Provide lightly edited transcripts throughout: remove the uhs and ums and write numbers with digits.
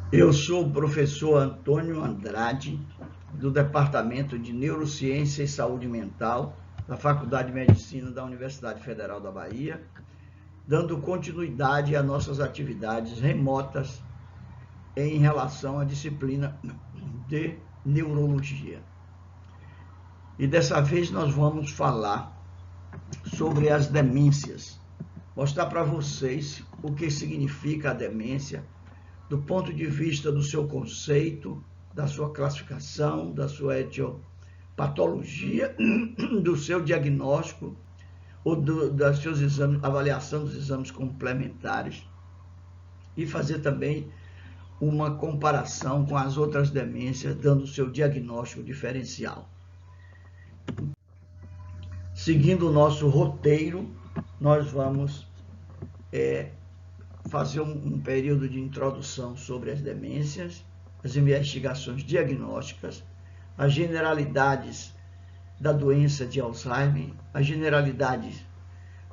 Eu sou o professor Antônio Andrade, do Departamento de Neurociência e Saúde Mental, da Faculdade de Medicina da Universidade Federal da Bahia, dando continuidade às nossas atividades remotas em relação à disciplina de neurologia. E dessa vez nós vamos falar sobre as demências, mostrar para vocês o que significa a demência, do ponto de vista do seu conceito, da sua classificação, da sua etiopatologia, do seu diagnóstico, ou dos seus exames, avaliação dos exames complementares, e fazer também uma comparação com as outras demências, dando o seu diagnóstico diferencial. Seguindo o nosso roteiro, nós vamos fazer um período de introdução sobre as demências, as investigações diagnósticas, as generalidades da doença de Alzheimer, as generalidades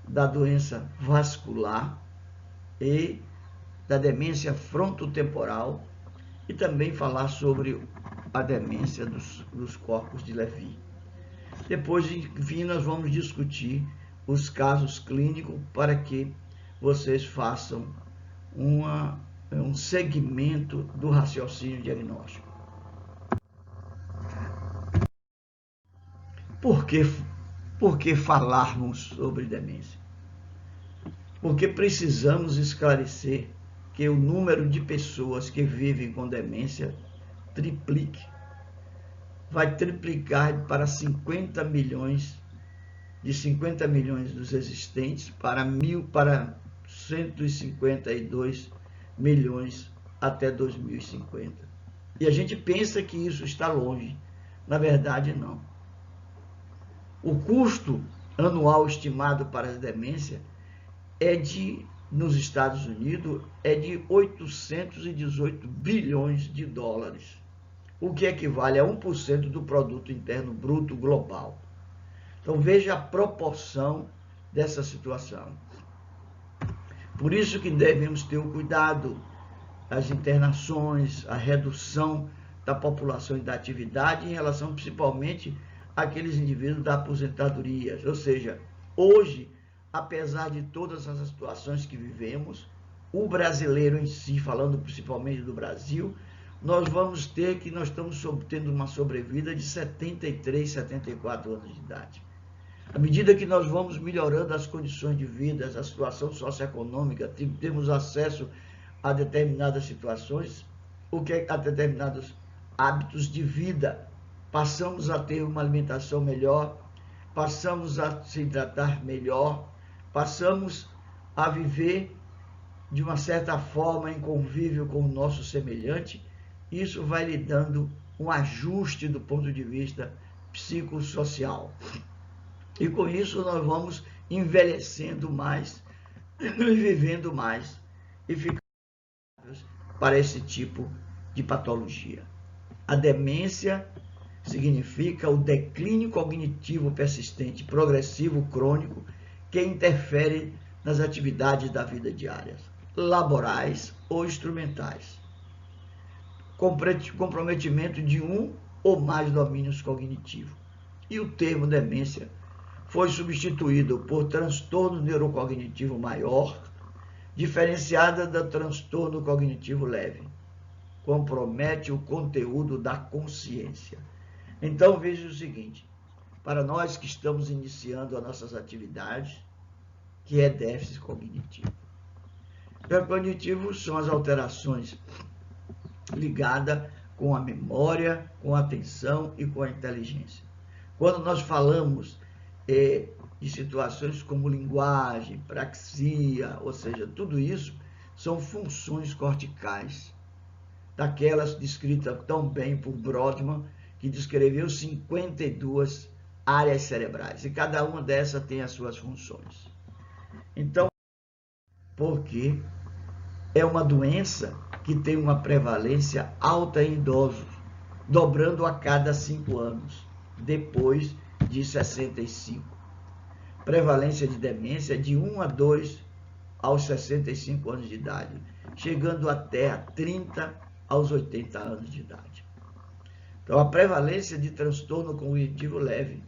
da doença vascular e da demência frontotemporal, e também falar sobre a demência dos corpos de Levy. Depois, enfim, nós vamos discutir os casos clínicos para que vocês façam um segmento do raciocínio diagnóstico. Por que falarmos sobre demência? Porque precisamos esclarecer que o número de pessoas que vivem com demência vai triplicar para 50 milhões, de 50 milhões dos existentes para 152 milhões até 2050. E a gente pensa que isso está longe. Na verdade, não. O custo anual estimado para a demência nos Estados Unidos, é de 818 bilhões de dólares, o que equivale a 1% do produto interno bruto global. Então veja a proporção dessa situação. Por isso que devemos ter o cuidado, as internações, a redução da população e da atividade em relação principalmente àqueles indivíduos da aposentadoria. Ou seja, hoje, apesar de todas as situações que vivemos, o brasileiro em si, falando principalmente do Brasil, nós estamos tendo uma sobrevida de 73, 74 anos de idade. À medida que nós vamos melhorando as condições de vida, a situação socioeconômica, temos acesso a determinadas situações, a determinados hábitos de vida, passamos a ter uma alimentação melhor, passamos a se hidratar melhor, passamos a viver de uma certa forma em convívio com o nosso semelhante. Isso vai lhe dando um ajuste do ponto de vista psicossocial. E com isso nós vamos envelhecendo mais, vivendo mais e ficando para esse tipo de patologia. A demência significa o declínio cognitivo persistente, progressivo, crônico, que interfere nas atividades da vida diária, laborais ou instrumentais. Comprometimento de um ou mais domínios cognitivos. E o termo demência foi substituído por transtorno neurocognitivo maior, diferenciada do transtorno cognitivo leve. Compromete o conteúdo da consciência. Então veja o seguinte, para nós que estamos iniciando as nossas atividades, que é déficit cognitivo. Déficit cognitivo são as alterações ligadas com a memória, com a atenção e com a inteligência. Quando nós falamos de situações como linguagem, praxia, ou seja, tudo isso são funções corticais, daquelas descritas tão bem por Brodmann, que descreveu 52 áreas cerebrais, e cada uma dessas tem as suas funções. Então, porque é uma doença que tem uma prevalência alta em idosos, dobrando a cada 5 anos, depois de 65. Prevalência de demência de 1 a 2 aos 65 anos de idade, chegando até a 30 aos 80 anos de idade. Então, a prevalência de transtorno cognitivo leve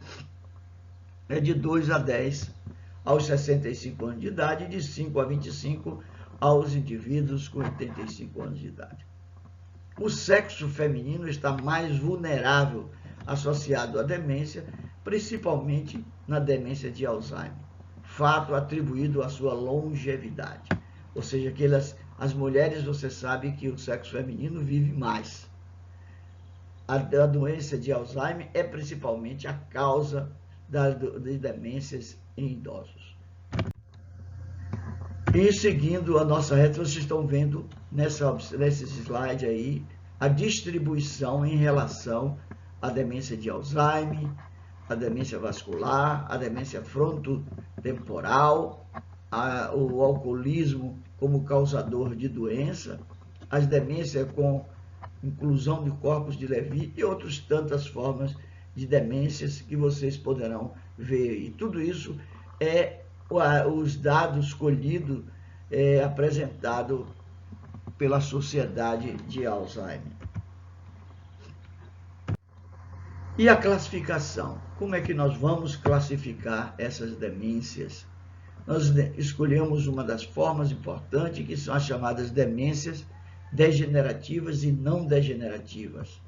é de 2 a 10 aos 65 anos de idade e de 5 a 25 aos indivíduos com 85 anos de idade. O sexo feminino está mais vulnerável associado à demência, principalmente na demência de Alzheimer, fato atribuído à sua longevidade. Ou seja, que as mulheres, você sabe que o sexo feminino vive mais. A doença de Alzheimer é principalmente a causa de demências em idosos. E seguindo a nossa reta, vocês estão vendo nesse slide aí a distribuição em relação à demência de Alzheimer, a demência vascular, a demência frontotemporal, o alcoolismo como causador de doença, as demências com inclusão de corpos de Levy e outras tantas formas de demências que vocês poderão ver. E tudo isso é os dados colhidos, apresentado pela Sociedade de Alzheimer. E a classificação? Como é que nós vamos classificar essas demências? Nós escolhemos uma das formas importantes, que são as chamadas demências degenerativas e não degenerativas,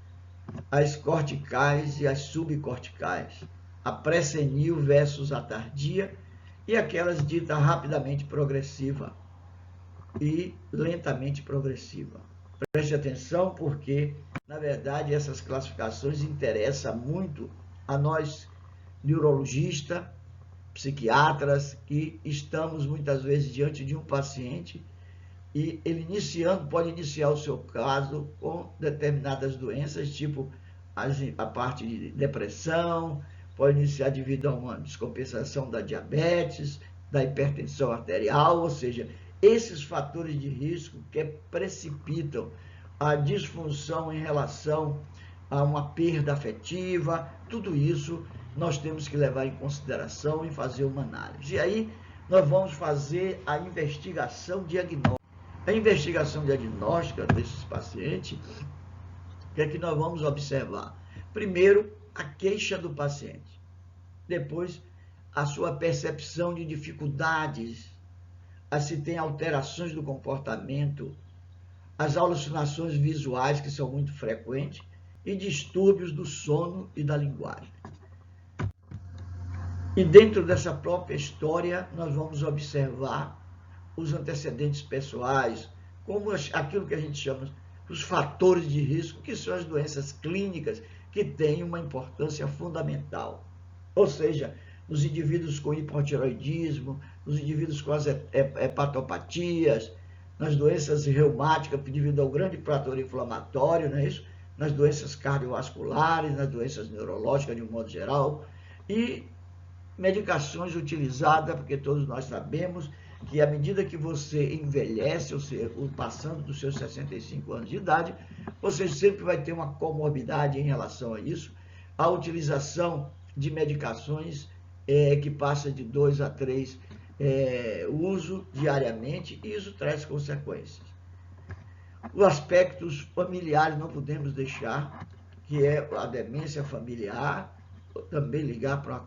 as corticais e as subcorticais, a pré-senil versus a tardia e aquelas ditas rapidamente progressiva e lentamente progressiva. Preste atenção porque, na verdade, essas classificações interessam muito a nós, neurologistas, psiquiatras, que estamos muitas vezes diante de um paciente e ele pode iniciar o seu caso com determinadas doenças, tipo a parte de depressão, pode iniciar devido a uma descompensação da diabetes, da hipertensão arterial, ou seja, esses fatores de risco que precipitam a disfunção em relação a uma perda afetiva, tudo isso nós temos que levar em consideração e fazer uma análise. E aí nós vamos fazer a investigação diagnóstica. A investigação diagnóstica desses pacientes, o que é que nós vamos observar? Primeiro, a queixa do paciente. Depois, a sua percepção de dificuldades, se tem alterações do comportamento, as alucinações visuais, que são muito frequentes, e distúrbios do sono e da linguagem. E dentro dessa própria história, nós vamos observar os antecedentes pessoais, como aquilo que a gente chama os fatores de risco, que são as doenças clínicas, que têm uma importância fundamental. Ou seja, nos indivíduos com hipotireoidismo, nos indivíduos com as hepatopatias, nas doenças reumáticas devido ao grande fator inflamatório, não é isso? Nas doenças cardiovasculares, nas doenças neurológicas de um modo geral, e medicações utilizadas, porque todos nós sabemos que à medida que você envelhece, ou seja, passando dos seus 65 anos de idade, você sempre vai ter uma comorbidade em relação a isso, a utilização de medicações que passa de 2 a 3 uso diariamente, e isso traz consequências. Os aspectos familiares não podemos deixar, que é a demência familiar, também ligar para a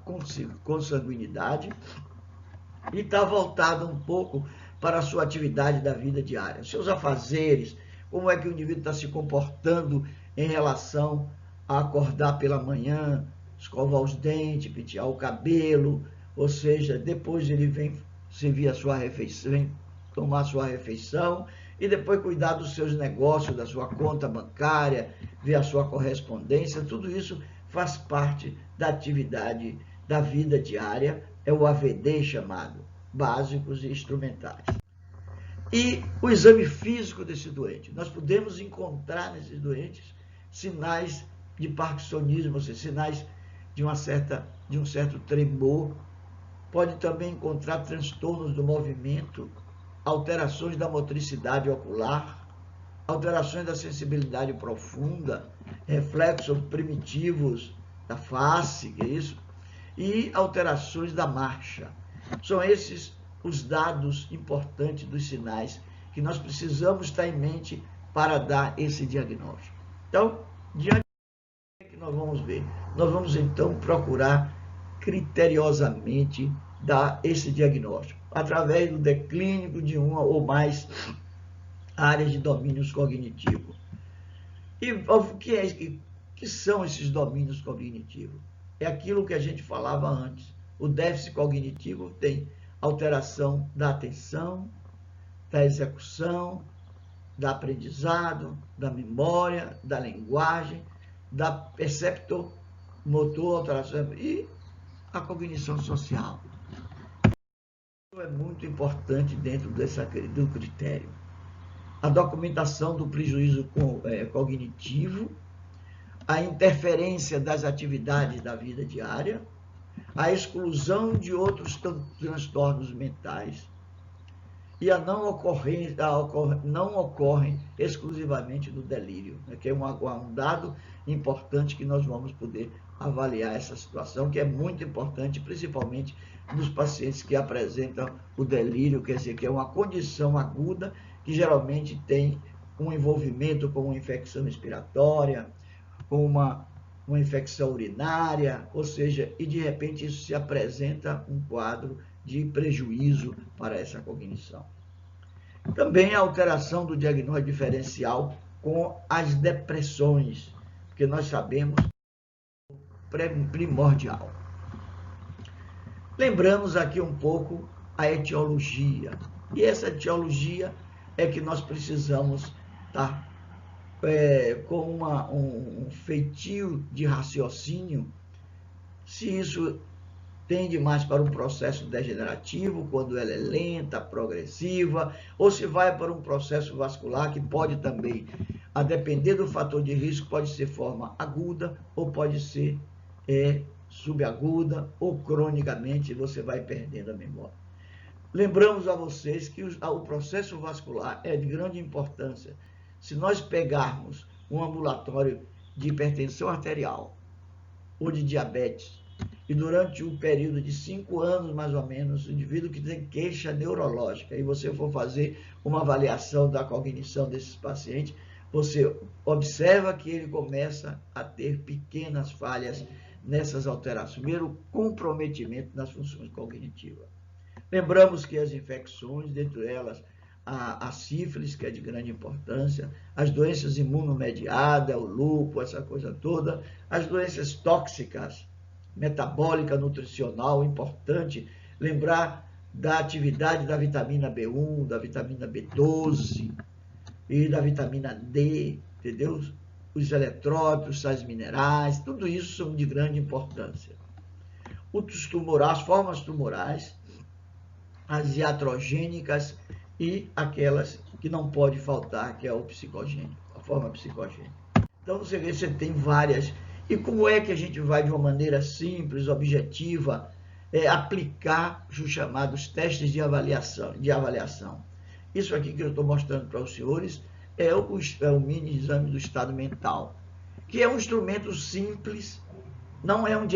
consanguinidade, e está voltado um pouco para a sua atividade da vida diária, seus afazeres, como é que o indivíduo está se comportando em relação a acordar pela manhã, escovar os dentes, pentear o cabelo, ou seja, depois ele vem servir a sua refeição, vem tomar a sua refeição, e depois cuidar dos seus negócios, da sua conta bancária, ver a sua correspondência, tudo isso faz parte da atividade da vida diária, é o AVD chamado, básicos e instrumentais. E o exame físico desse doente. Nós podemos encontrar nesses doentes sinais de parkinsonismo, ou seja, sinais de um certo tremor. Pode também encontrar transtornos do movimento, alterações da motricidade ocular, alterações da sensibilidade profunda, reflexos primitivos da face, que é isso, e alterações da marcha. São esses os dados importantes dos sinais que nós precisamos estar em mente para dar esse diagnóstico. Então, diante do que nós vamos ver? Nós vamos então procurar criteriosamente dar esse diagnóstico, através do declínio de uma ou mais áreas de domínios cognitivos. E o que são esses domínios cognitivos? É aquilo que a gente falava antes. O déficit cognitivo tem alteração da atenção, da execução, do aprendizado, da memória, da linguagem, da perceptomotor, alteração e a cognição social. Isso é muito importante dentro do critério. A documentação do prejuízo cognitivo, a interferência das atividades da vida diária, a exclusão de outros transtornos mentais e a não ocorrem exclusivamente no delírio, né, que é um dado importante que nós vamos poder avaliar essa situação, que é muito importante, principalmente nos pacientes que apresentam o delírio, quer dizer, que é uma condição aguda que geralmente tem um envolvimento com uma infecção respiratória, com uma infecção urinária, ou seja, e de repente isso se apresenta um quadro de prejuízo para essa cognição. Também a alteração do diagnóstico diferencial com as depressões, porque nós sabemos primordial. Lembramos aqui um pouco a etiologia, e essa etiologia é que nós precisamos estar com um feitio de raciocínio, se isso tende mais para um processo degenerativo, quando ela é lenta, progressiva, ou se vai para um processo vascular, que pode também, a depender do fator de risco, pode ser forma aguda, ou pode ser subaguda, ou cronicamente você vai perdendo a memória. Lembramos a vocês que o processo vascular é de grande importância. Se nós pegarmos um ambulatório de hipertensão arterial ou de diabetes, e durante um período de 5 anos, mais ou menos, o indivíduo que tem queixa neurológica, e você for fazer uma avaliação da cognição desses pacientes, você observa que ele começa a ter pequenas falhas nessas alterações, primeiro comprometimento nas funções cognitivas. Lembramos que as infecções, dentre elas a sífilis, que é de grande importância, as doenças imunomediadas, o lúpus, essa coisa toda, as doenças tóxicas, metabólica, nutricional, importante lembrar da atividade da vitamina B1, da vitamina B12 e da vitamina D, entendeu? Os eletrólitos, sais minerais, tudo isso são de grande importância. Os tumorais, as formas tumorais, as iatrogênicas e aquelas que não pode faltar, que é o psicogênico, a forma psicogênica. Então você vê, você tem várias. E como é que a gente vai, de uma maneira simples, objetiva, aplicar os chamados testes de avaliação? Isso aqui que eu estou mostrando para os senhores é o mini exame do estado mental, que é um instrumento simples, não é um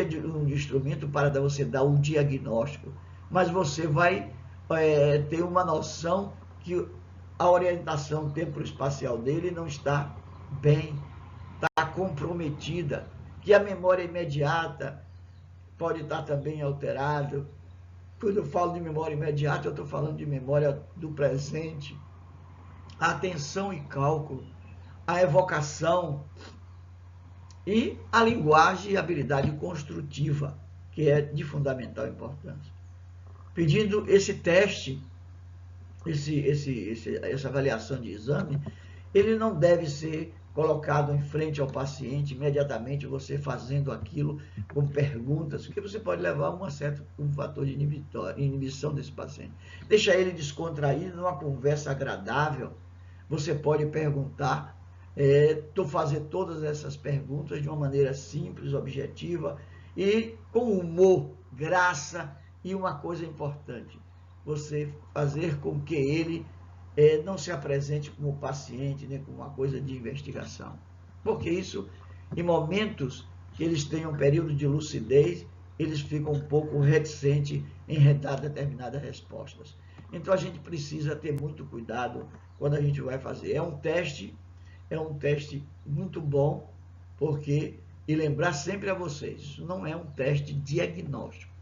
instrumento para você dar um diagnóstico, mas você vai ter uma noção que a orientação tempoespacial dele não está bem, está comprometida, que a memória imediata pode estar também alterada. Quando eu falo de memória imediata, eu estou falando de memória do presente, a atenção e cálculo, a evocação e a linguagem e habilidade construtiva, que é de fundamental importância. Pedindo esse teste, essa avaliação de exame, ele não deve ser colocado em frente ao paciente, imediatamente você fazendo aquilo com perguntas, porque você pode levar um fator de inibição desse paciente. Deixa ele descontraído, numa conversa agradável, você pode perguntar, fazer todas essas perguntas de uma maneira simples, objetiva e com humor, graça e uma coisa importante, você fazer com que ele não se apresente como paciente, nem como uma coisa de investigação. Porque isso, em momentos que eles tenham um período de lucidez, eles ficam um pouco reticentes em dar determinadas respostas. Então, a gente precisa ter muito cuidado quando a gente vai fazer. É um teste é um teste muito bom, porque, e lembrar sempre a vocês, isso não é um teste diagnóstico,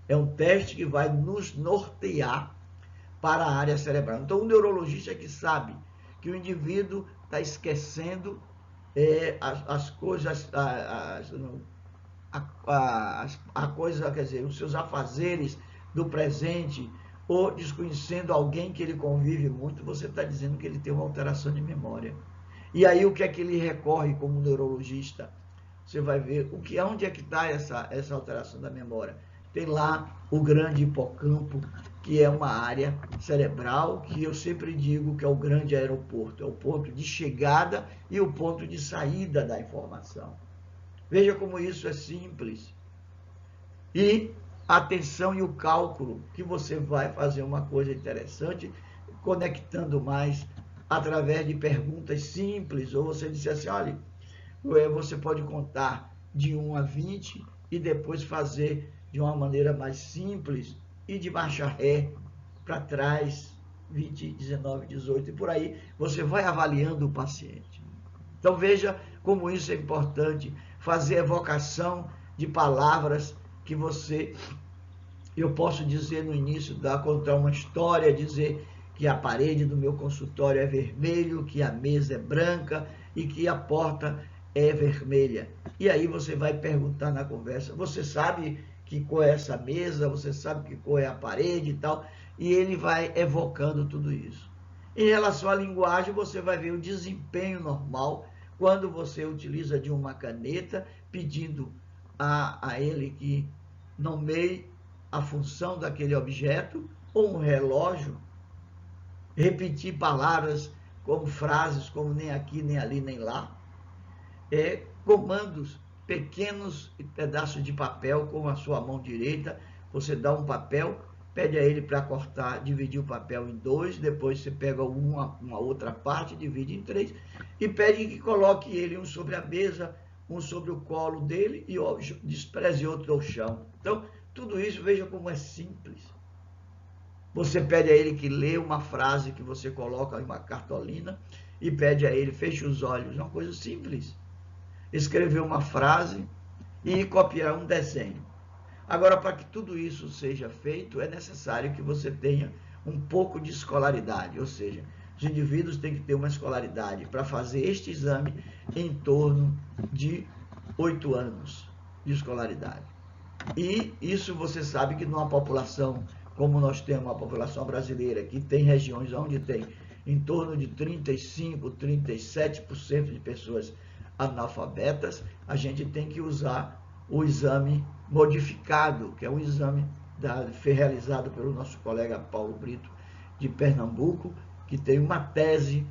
é um teste que vai nos nortear para a área cerebral. Então, o neurologista é que sabe que o indivíduo está esquecendo as coisas, a coisa, quer dizer, os seus afazeres do presente, ou desconhecendo alguém que ele convive muito, você está dizendo que ele tem uma alteração de memória. E aí o que é que ele recorre como neurologista? Você vai ver onde é que está essa alteração da memória. Tem lá o grande hipocampo, que é uma área cerebral que eu sempre digo que é o grande aeroporto, é o ponto de chegada e o ponto de saída da informação. Veja como isso é simples. E a atenção e o cálculo, que você vai fazer uma coisa interessante, conectando mais através de perguntas simples, ou você disse assim, olha, você pode contar de 1 a 20 e depois fazer de uma maneira mais simples e de marcha ré para trás, 20, 19, 18 e por aí, você vai avaliando o paciente. Então veja como isso é importante, fazer evocação de palavras que eu posso dizer no início, contar uma história, dizer que a parede do meu consultório é vermelho, que a mesa é branca e que a porta é vermelha. E aí você vai perguntar na conversa, você sabe que cor é essa mesa, você sabe que cor é a parede e tal, e ele vai evocando tudo isso. Em relação à linguagem, você vai ver o desempenho normal quando você utiliza de uma caneta, pedindo a ele que nomeie a função daquele objeto, ou um relógio, repetir palavras como frases, como nem aqui, nem ali, nem lá, comandos, pequenos pedaços de papel com a sua mão direita, você dá um papel, pede a ele para cortar, dividir o papel em 2, depois você pega uma outra parte, divide em 3, e pede que coloque ele um sobre a mesa, um sobre o colo dele, e despreze outro ao chão. Então, tudo isso, veja como é simples. Você pede a ele que lê uma frase que você coloca em uma cartolina, e pede a ele, feche os olhos, é uma coisa simples. Escrever uma frase e copiar um desenho. Agora, para que tudo isso seja feito, é necessário que você tenha um pouco de escolaridade, ou seja, os indivíduos têm que ter uma escolaridade para fazer este exame em torno de 8 anos de escolaridade. E isso você sabe que numa população, como nós temos uma população brasileira, que tem regiões onde tem em torno de 35%, 37% de pessoas analfabetas, a gente tem que usar o exame modificado, que é um exame realizado pelo nosso colega Paulo Brito, de Pernambuco, que tem uma tese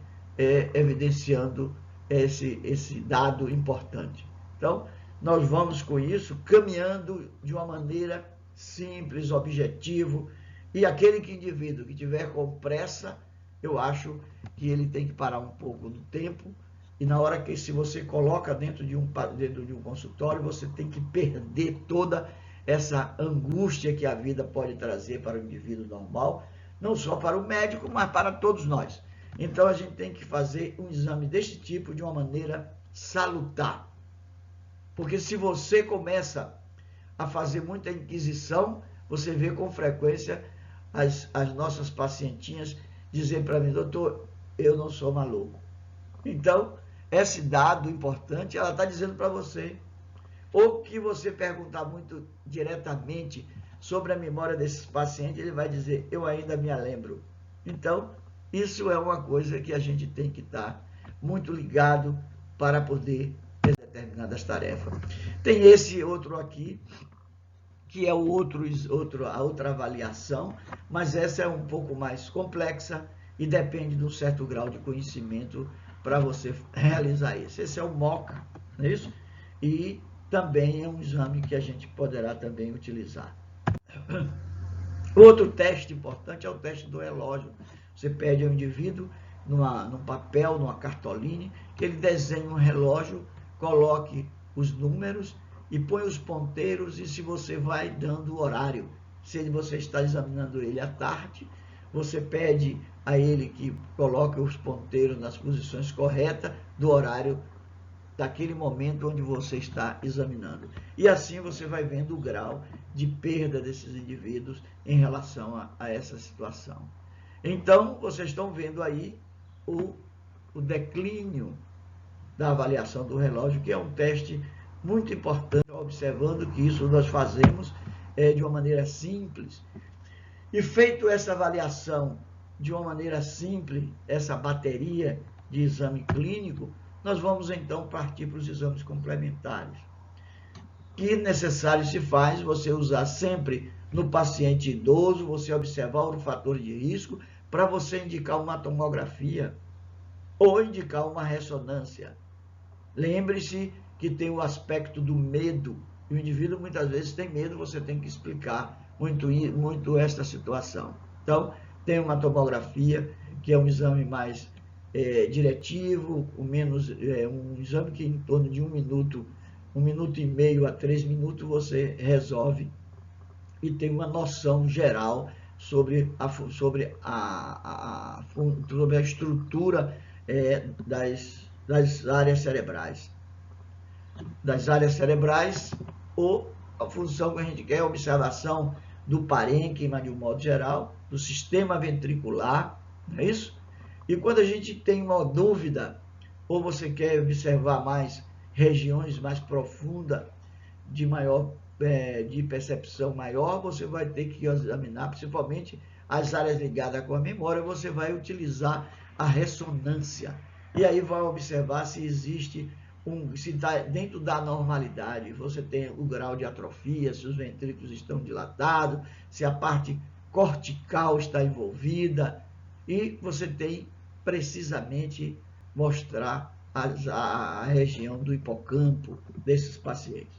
evidenciando esse dado importante. Então, nós vamos com isso caminhando de uma maneira simples, objetivo, e aquele indivíduo que tiver com pressa, eu acho que ele tem que parar um pouco do tempo, e na hora que, se você coloca dentro de um consultório, você tem que perder toda essa angústia que a vida pode trazer para o indivíduo normal, não só para o médico, mas para todos nós. Então a gente tem que fazer um exame desse tipo de uma maneira salutar. Porque se você começa a fazer muita inquisição, você vê com frequência as nossas pacientinhas dizer para mim, doutor, eu não sou maluco. Então, esse dado importante, ela está dizendo para você. Ou que você perguntar muito diretamente sobre a memória desses pacientes, ele vai dizer, eu ainda me lembro. Então, isso é uma coisa que a gente tem que estar muito ligado para poder ter determinadas tarefas. Tem esse outro aqui, que é a outra avaliação, mas essa é um pouco mais complexa e depende de um certo grau de conhecimento para você realizar isso. Esse é o MOCA, não é isso? E também é um exame que a gente poderá também utilizar. Outro teste importante é o teste do relógio. Você pede ao indivíduo, num papel, numa cartolina, que ele desenhe um relógio, coloque os números e põe os ponteiros, e se você vai dando o horário. Se você está examinando ele à tarde, você pede a ele que coloque os ponteiros nas posições corretas do horário daquele momento onde você está examinando. E assim você vai vendo o grau de perda desses indivíduos em relação a essa situação. Então, vocês estão vendo aí o declínio da avaliação do relógio, que é um teste muito importante, observando que isso nós fazemos de uma maneira simples. E feito essa avaliação de uma maneira simples, essa bateria de exame clínico, nós vamos então partir para os exames complementares. Que necessário se faz você usar sempre no paciente idoso, você observar os fatores de risco, para você indicar uma tomografia ou indicar uma ressonância. Lembre-se que tem o aspecto do medo. O indivíduo muitas vezes tem medo, você tem que explicar muito esta situação. Então, tem uma tomografia, que é um exame mais diretivo, um exame que em torno de 1 minuto e meio a 3 minutos você resolve e tem uma noção geral sobre a estrutura das áreas cerebrais. Ou a função que a gente quer é a observação do parênquima de um modo geral, do sistema ventricular, não é isso? E quando a gente tem uma dúvida, ou você quer observar mais regiões mais profundas, de percepção maior, você vai ter que examinar, principalmente as áreas ligadas com a memória, você vai utilizar a ressonância. E aí vai observar se existe se está dentro da normalidade, você tem o grau de atrofia, se os ventrículos estão dilatados, se a parte cortical está envolvida, e você tem precisamente mostrar a região do hipocampo desses pacientes.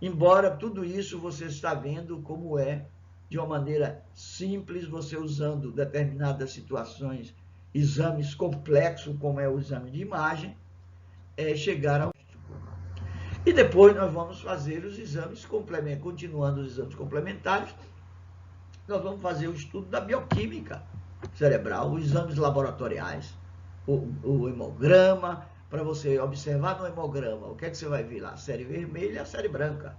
Embora tudo isso você está vendo como é, de uma maneira simples, você usando determinadas situações, exames complexos, como é o exame de imagem, chegar ao... E depois nós vamos fazer os exames complementares, continuando os exames complementares, nós vamos fazer o estudo da bioquímica cerebral, os exames laboratoriais, o hemograma, para você observar no hemograma, o que é que você vai ver lá? A série vermelha e a série branca.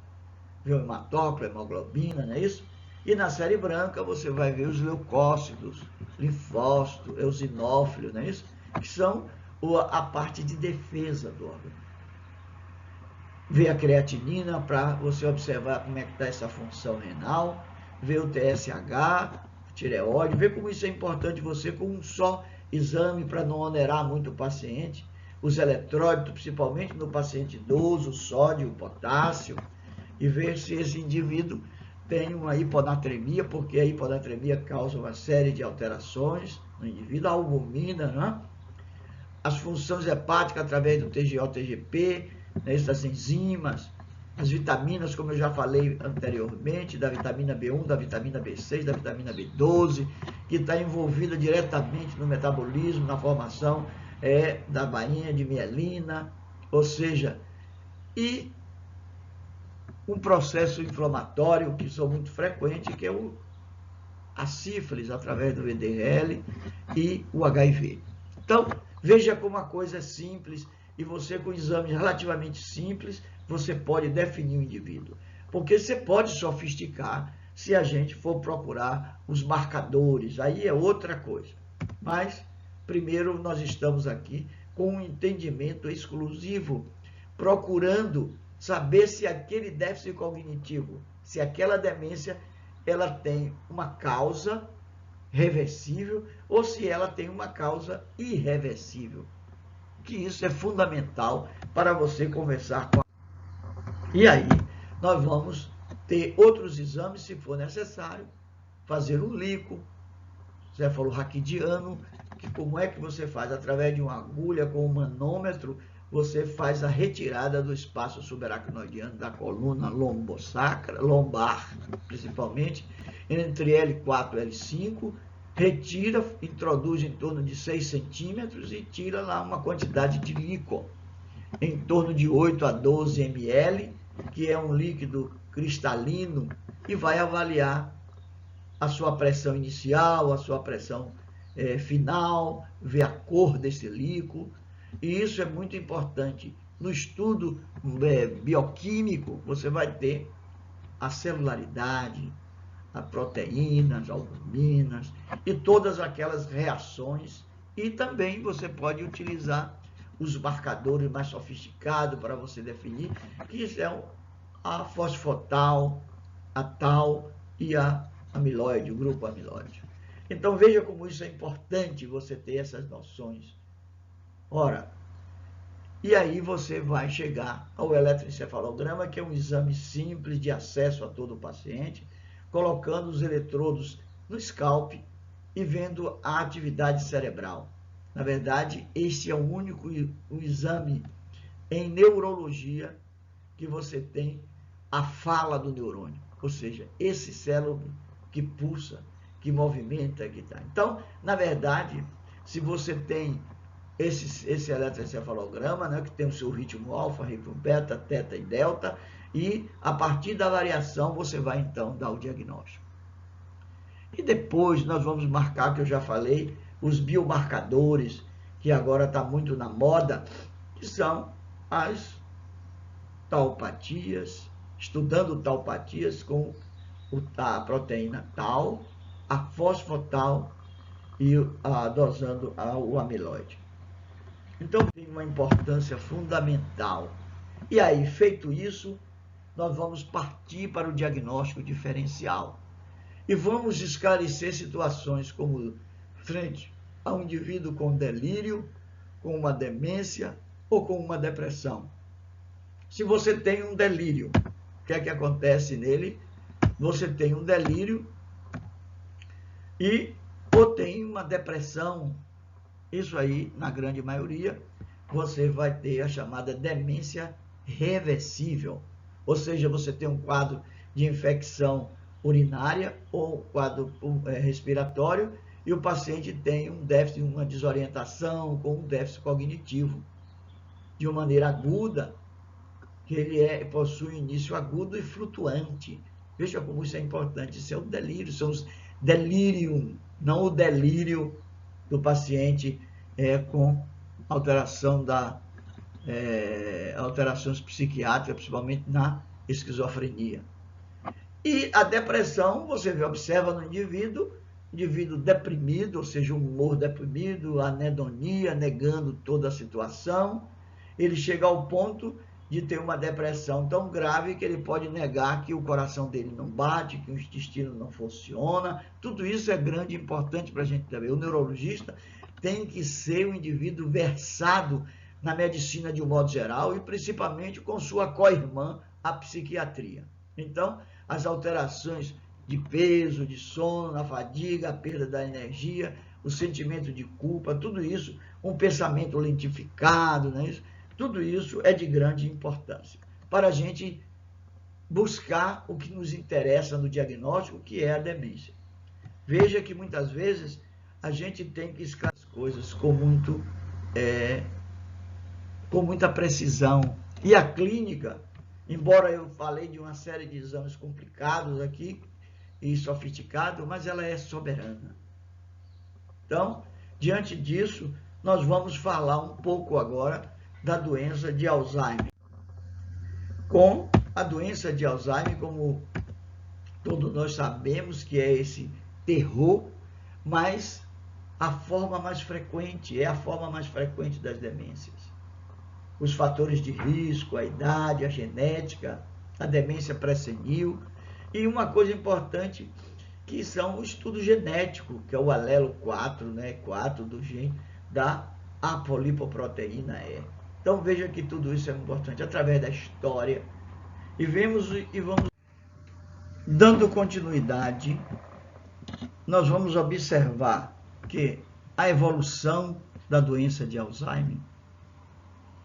Vê o hematócrito, a hemoglobina, não é isso? E na série branca você vai ver os leucócitos, linfócitos, eosinófilos, não é isso? Que são a parte de defesa do órgão. Ver a creatinina para você observar como é que está essa função renal, ver o TSH, tireoide, ver como isso é importante você com um só exame para não onerar muito o paciente, os eletrólitos, principalmente no paciente idoso, sódio, potássio, e ver se esse indivíduo tem uma hiponatremia, porque a hiponatremia causa uma série de alterações no indivíduo, a albumina, né? As funções hepáticas através do TGO, TGP, né, essas enzimas, as vitaminas, como eu já falei anteriormente, da vitamina B1, da vitamina B6, da vitamina B12, que está envolvida diretamente no metabolismo, na formação da bainha de mielina, ou seja, e um processo inflamatório que são muito frequentes, que é a sífilis através do VDL e o HIV. Então, veja como a coisa é simples, e você com exames relativamente simples, você pode definir o indivíduo. Porque você pode sofisticar se a gente for procurar os marcadores, aí é outra coisa. Mas, primeiro, nós estamos aqui com um entendimento exclusivo, procurando saber se aquele déficit cognitivo, se aquela demência, ela tem uma causa reversível ou se ela tem uma causa irreversível. Que isso é fundamental para você conversar com a... E aí, nós vamos ter outros exames, se for necessário, fazer um lico, cefalorraquidiano, que como é que você faz? Através de uma agulha com um manômetro, você faz a retirada do espaço subaracnoidiano da coluna lombar, principalmente, entre L4 e L5, retira, introduz em torno de 6 centímetros e tira lá uma quantidade de líquido, em torno de 8 a 12 ml, que é um líquido cristalino, e vai avaliar a sua pressão inicial, a sua pressão final, ver a cor desse líquido, e isso é muito importante. No estudo bioquímico, você vai ter a celularidade, a proteínas, albuminas e todas aquelas reações. E também você pode utilizar os marcadores mais sofisticados para você definir, que são a fosfotal, a tal e a amiloide, o grupo amiloide. Então veja como isso é importante você ter essas noções. Ora, e aí você vai chegar ao eletroencefalograma, que é um exame simples de acesso a todo o paciente, colocando os eletrodos no scalp e vendo a atividade cerebral. Na verdade, este é o único exame em neurologia que você tem a fala do neurônio, ou seja, esse cérebro que pulsa, que movimenta, que está. Então, na verdade, se você tem esse eletroencefalograma, né, que tem o seu ritmo alfa, ritmo beta, teta e delta, e a partir da variação você vai então dar o diagnóstico. E depois nós vamos marcar, que eu já falei, os biomarcadores, que agora está muito na moda, que são as taupatias, estudando taupatias com a proteína tal, a fosfotal e dosando o amiloide. Então tem uma importância fundamental. E aí, feito isso, nós vamos partir para o diagnóstico diferencial. E vamos esclarecer situações como frente a um indivíduo com delírio, com uma demência ou com uma depressão. Se você tem um delírio, o que é que acontece nele? Você tem um delírio ou tem uma depressão. Isso aí, na grande maioria, você vai ter a chamada demência reversível. Ou seja, você tem um quadro de infecção urinária ou quadro respiratório e o paciente tem um déficit, uma desorientação com um déficit cognitivo de uma maneira aguda, que ele possui início agudo e flutuante. Veja como isso é importante. Isso é o delírio, são os delirium, não o delírio do paciente com alterações psiquiátricas, principalmente na esquizofrenia. E a depressão, você observa no indivíduo deprimido, ou seja, um humor deprimido, anedonia, negando toda a situação. Ele chega ao ponto de ter uma depressão tão grave que ele pode negar que o coração dele não bate, que o intestino não funciona. Tudo isso é grande e importante para a gente saber. O neurologista tem que ser um indivíduo versado na medicina de um modo geral e principalmente com sua co-irmã, a psiquiatria. Então, as alterações de peso, de sono, a fadiga, a perda da energia, o sentimento de culpa, tudo isso, um pensamento lentificado, não é isso? Tudo isso é de grande importância para a gente buscar o que nos interessa no diagnóstico, que é a demência. Veja que muitas vezes a gente tem que esclarecer as coisas com muita precisão. E a clínica, embora eu falei de uma série de exames complicados aqui e sofisticados, mas ela é soberana. Então, diante disso, nós vamos falar um pouco agora da doença de Alzheimer. Com a doença de Alzheimer, como todos nós sabemos que é esse terror, mas a forma mais frequente, é a forma mais frequente das demências. Os fatores de risco, a idade, a genética, a demência pré-senil, e uma coisa importante que são o estudo genético, que é o alelo 4, né, 4 do gene da apolipoproteína E. Então veja que tudo isso é importante através da história. E vamos dando continuidade, nós vamos observar que a evolução da doença de Alzheimer,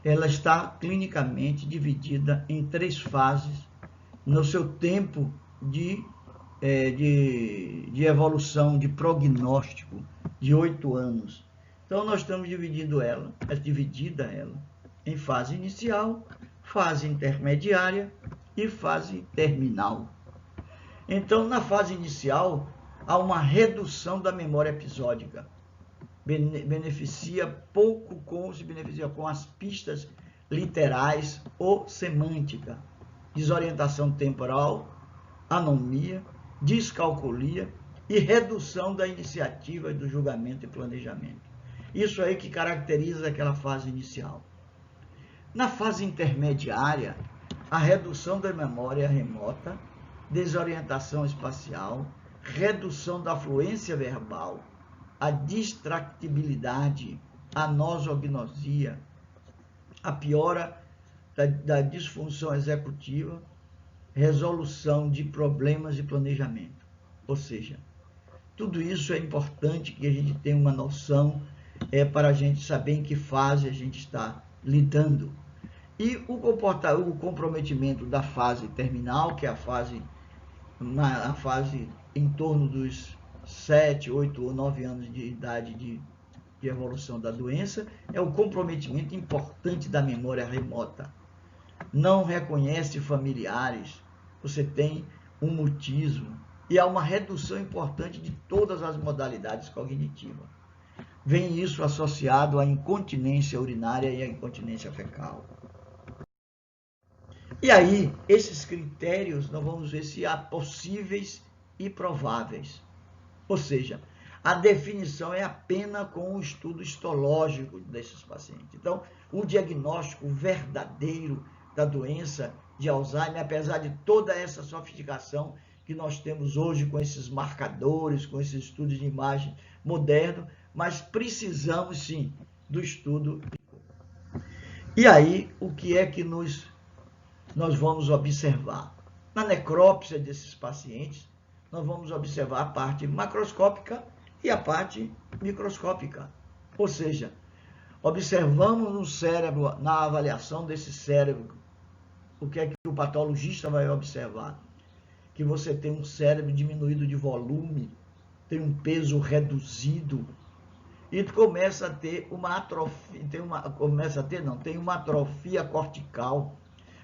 ela está clinicamente dividida em 3 fases no seu tempo de evolução, de prognóstico, de 8 anos. Então, nós estamos dividida ela em fase inicial, fase intermediária e fase terminal. Então, na fase inicial, há uma redução da memória episódica. beneficia pouco se beneficia com as pistas literais ou semântica, desorientação temporal, anomia, descalculia e redução da iniciativa, do julgamento e planejamento. Isso aí que caracteriza aquela fase inicial. Na fase intermediária, a redução da memória remota, desorientação espacial, redução da fluência verbal, a distractibilidade, a nosognosia, a piora da disfunção executiva, resolução de problemas e planejamento. Ou seja, tudo isso é importante que a gente tenha uma noção para a gente saber em que fase a gente está lidando. E o comprometimento da fase terminal, que é a fase em torno dos 7, 8 ou 9 anos de idade de evolução da doença, é o comprometimento importante da memória remota. Não reconhece familiares, você tem um mutismo, e há uma redução importante de todas as modalidades cognitivas. Vem isso associado à incontinência urinária e à incontinência fecal. E aí, esses critérios, nós vamos ver se há possíveis e prováveis. Ou seja, a definição é apenas com o estudo histológico desses pacientes. Então, o diagnóstico verdadeiro da doença de Alzheimer, apesar de toda essa sofisticação que nós temos hoje com esses marcadores, com esses estudos de imagem moderno, mas precisamos sim do estudo. E aí, o que é que nós vamos observar? Na necrópsia desses pacientes, nós vamos observar a parte macroscópica e a parte microscópica. Ou seja, observamos no cérebro, na avaliação desse cérebro, o que é que o patologista vai observar? Que você tem um cérebro diminuído de volume, tem um peso reduzido, e começa a ter uma atrofia, tem uma atrofia cortical,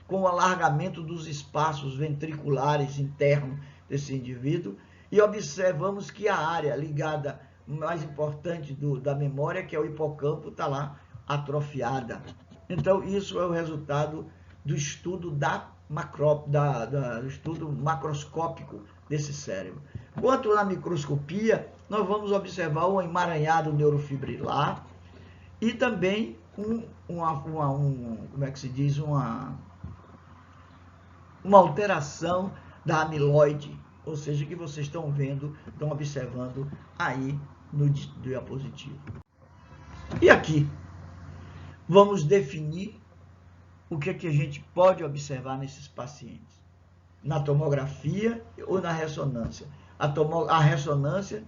com o alargamento dos espaços ventriculares internos desse indivíduo, e observamos que a área ligada mais importante da memória, que é o hipocampo, está lá atrofiada. Então, isso é o resultado do estudo do estudo macroscópico desse cérebro. Quanto na microscopia, nós vamos observar um emaranhado neurofibrilar e também como é que se diz, uma alteração da amiloide, ou seja, que vocês estão observando aí no diapositivo. E aqui, vamos definir o que é que a gente pode observar nesses pacientes, na tomografia ou na ressonância. A ressonância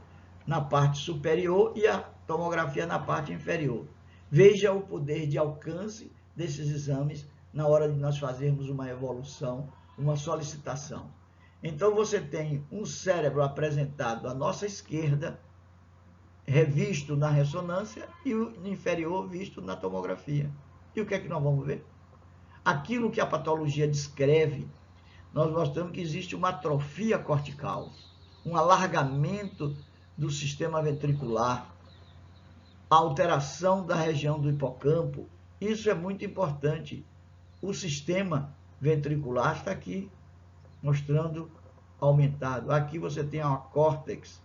na parte superior e a tomografia na parte inferior. Veja o poder de alcance desses exames na hora de nós fazermos uma evolução, uma solicitação. Então, você tem um cérebro apresentado à nossa esquerda, revisto na ressonância, e o inferior visto na tomografia. E o que é que nós vamos ver? Aquilo que a patologia descreve, nós mostramos que existe uma atrofia cortical, um alargamento do sistema ventricular, a alteração da região do hipocampo. Isso é muito importante. O sistema ventricular está aqui, mostrando aumentado. Aqui você tem a córtex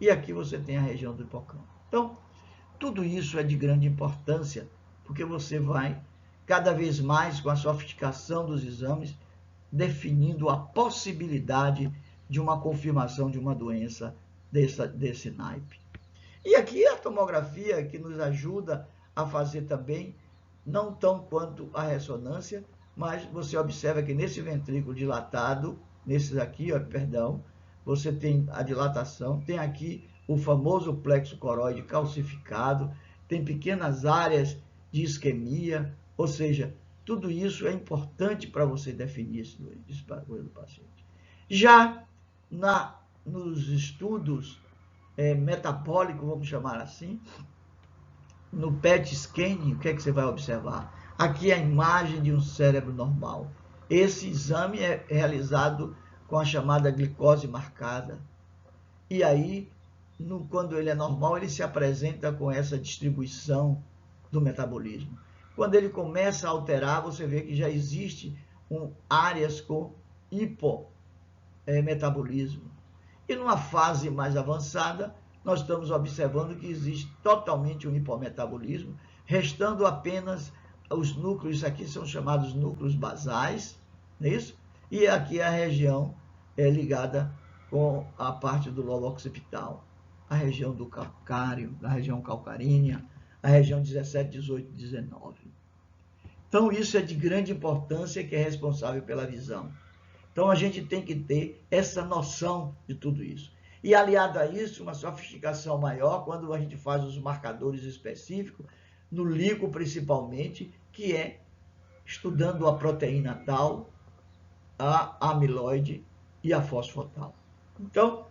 e aqui você tem a região do hipocampo. Então, tudo isso é de grande importância, porque você vai cada vez mais, com a sofisticação dos exames, definindo a possibilidade de uma confirmação de uma doença desse naipe. E aqui a tomografia, que nos ajuda a fazer também, não tão quanto a ressonância, mas você observa que nesse ventrículo dilatado, nesses aqui, você tem a dilatação, tem aqui o famoso plexo coroide calcificado, tem pequenas áreas de isquemia, ou seja, tudo isso é importante para você definir esse do paciente. Já nos estudos metabólicos, vamos chamar assim, no PET scanning, o que é que você vai observar? Aqui é a imagem de um cérebro normal. Esse exame é realizado com a chamada glicose marcada. E aí quando ele é normal, ele se apresenta com essa distribuição do metabolismo. Quando ele começa a alterar, você vê que já existe áreas com hipometabolismo. E numa fase mais avançada, nós estamos observando que existe totalmente um hipometabolismo, restando apenas os núcleos, aqui são chamados núcleos basais, não é isso? E aqui a região é ligada com a parte do lobo occipital, a região do calcário, da região calcarínea, a região 17, 18, 19. Então isso é de grande importância, que é responsável pela visão. Então a gente tem que ter essa noção de tudo isso. E aliado a isso, uma sofisticação maior, quando a gente faz os marcadores específicos, no líquido principalmente, que é estudando a proteína tal, a amiloide e a fosfotal. Então,